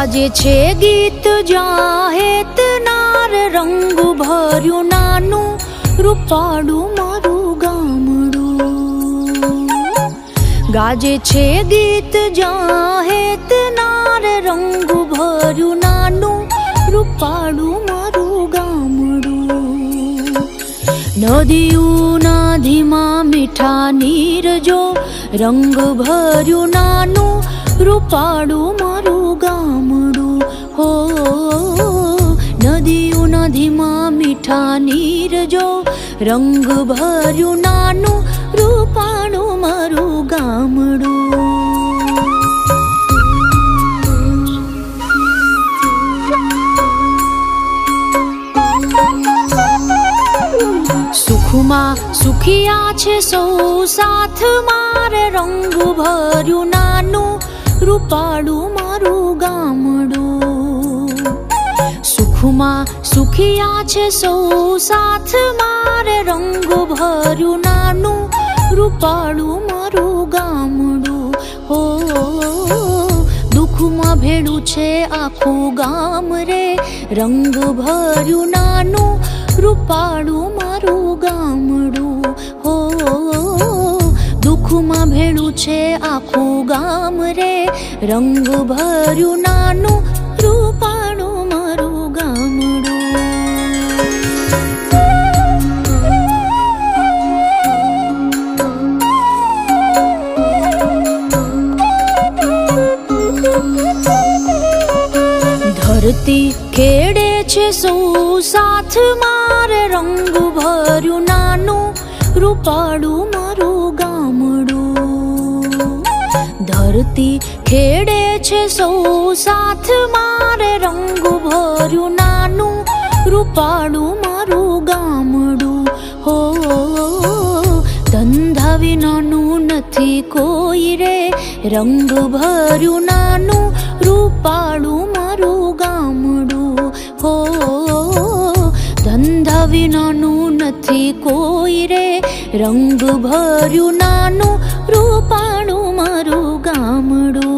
ગાજે છે ગીત જાહેત નાર રંગ ભર્યું નાનું રૂપાળું મારું ગામડું. ગાજે છે ગીત જાહેત નાર રંગ ભર્યું નાનું રૂપાળું મારું ગામડું. નદીઓના ધીમા મીઠા નીર જો રંગ ભર્યું નાનું રૂપાળું મારું ગામડું. હો નદીઓના ધીમા મીઠા નીર જો રંગ ભર્યું નાનું રૂપાળું મારું ગામડું. સુખમાં સુખિયા છે સૌ સાથ મારે રંગ ભર્યું નાનું રૂપાળું મારું ગામડું. સુખમાં સુખિયા છે સૌ સાથ મારે રંગ ભર્યું નાનું રૂપાળું મારું ગામડું. હો દુઃખમાં ભેળું છે આખું ગામ રે રંગ ભર્યું નાનું રૂપાળું મારું ગામડું. હો દુઃખમાં ભેળું છે આખું ગામ રે રંગ ભર્યું નાનું રૂપાળું મારું ગામડું. ધરતી ખેડે છે સૌ સાથ મારે રંગ ભર્યું નાનું રૂપાળું મારું ગામડું. ધરતી ખેડે છે સૌ સાથ મારે રંગ ભર્યું નાનું રૂપાળું મારું ગામડું. હો ધંધા વિનાનું નથી કોઈ રે રંગ ભર્યું નાનું રૂપાળું મારું ગામડું. હો ધંધા વિનાનું નથી કોઈ રે રંગ ભર્યું નાનું રૂપાળું મારું ગામડું.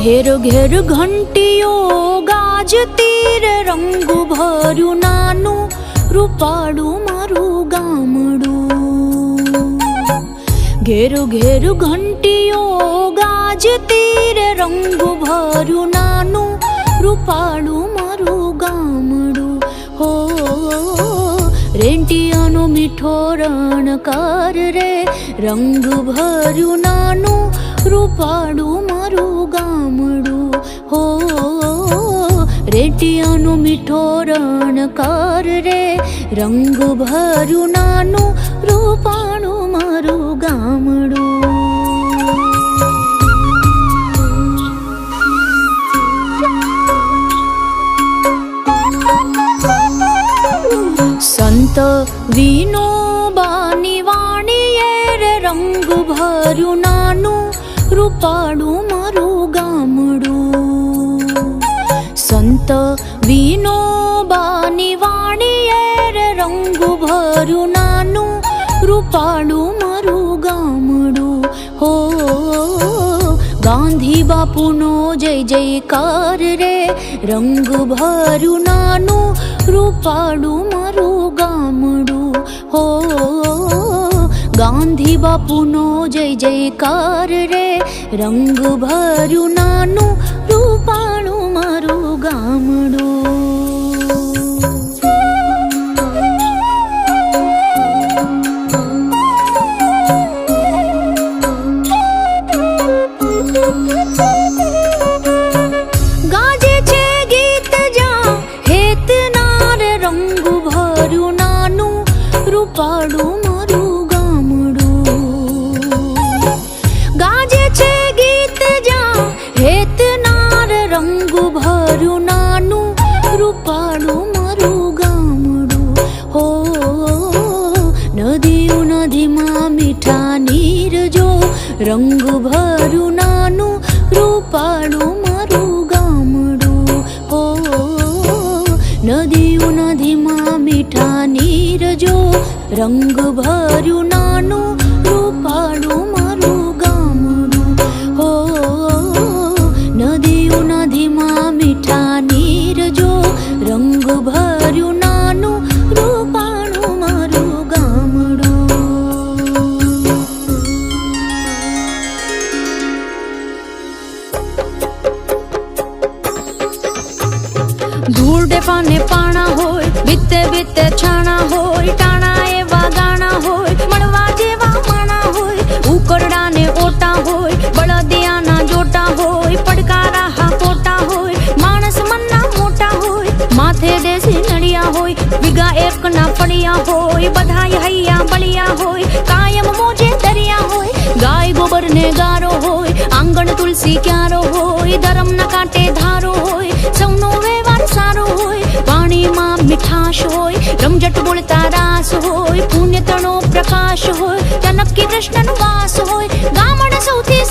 ઘેર ઘેર ઘંટીઓ ગાજતી રે રંગ ભર્યું નાનું રૂપાળું મારું ગામડું. ઘેર ઘેર ઘંટીઓ ગાજતી રે રંગ ભર્યું નાનું રૂપાળું મારું ગામડું. હો રેંટિયાનો મીઠો રણકાર રે રંગ ભર્યું નાનું રૂપાળું મારું ગામડું. હો રેંટિયાનો મીઠો રણકાર રે રંગ ભર્યું નાનું રૂપાળું મારું ગામડું. સંત વિનોબાની વાણીએ રે રંગ ભર્યું નાનું રૂપાળું મારું ગામડું. સંત વિનોબાની વાણીએ રે રંગ ભર્યું નાનું રૂપાળું મારું ગામડું. હો ગાંધી બાપુનો જય જયકાર રે રંગ ભર્યું નાનું રૂપાળું મારું ગામડું. હો ગાંધી બાપુનો જય જયકાર રે રંગ ભર્યું નાનું રૂપાળું મારું ગામડું. ગાજે છે ગીત જાહેત નાર રંગ ભર્યું નાનું રૂપાળું મારું ગામડું. ગાજે છે ગીત જાહેત નાર રંગ ભર્યું નાનું રૂપાળું મારું ગામડું. હો નદીઓના ધીમા મીઠા નીર જો રંગ ભર્યું નાનું રૂપાળું મારું ગામડું. હો નદીઓના ધીમા મીઠા નીર રંગ ભર્યું નાનું રૂપાળું મારું ગામડું. હો નદીઓ નદીમાં મીઠા નીર જો, રંગ ભર્યું નાનું રૂપાળું મારું ગામડું. ધૂળે પાને પાણા હોય, બીતે બીતે છાણા હોય, ટાણા એવા ગાણા હોય, મળવા જેવા માણા હોય, ઉકરડા ને ઓટા હોય, બળદિયાના જોટા હોય, પડકારા હા પોટા હોય, માણસ મનના મોટા હોય, માથે દેશી નડિયા હોય, વિગા એક ના પડ્યા હોય, બધાય હૈયા બળિયા હોય, કાયમ મોજે દરિયા હોય, ગાય ગોબર ને ગારો હોય, આંગણ તુલસી ક્યારો હોય, ધર્મ ના કાંટે ધારો હોય, સૌનો વ્યવહાર સારો હોય, પાણીમાં મીઠાશ હોય, રમઝટ બોલતા રાસ હોય, પુણ્ય તણો પ્રકાશ હોય, ત્યાં નક્કી કૃષ્ણનો વાસ હોય, ગામડ સૌથી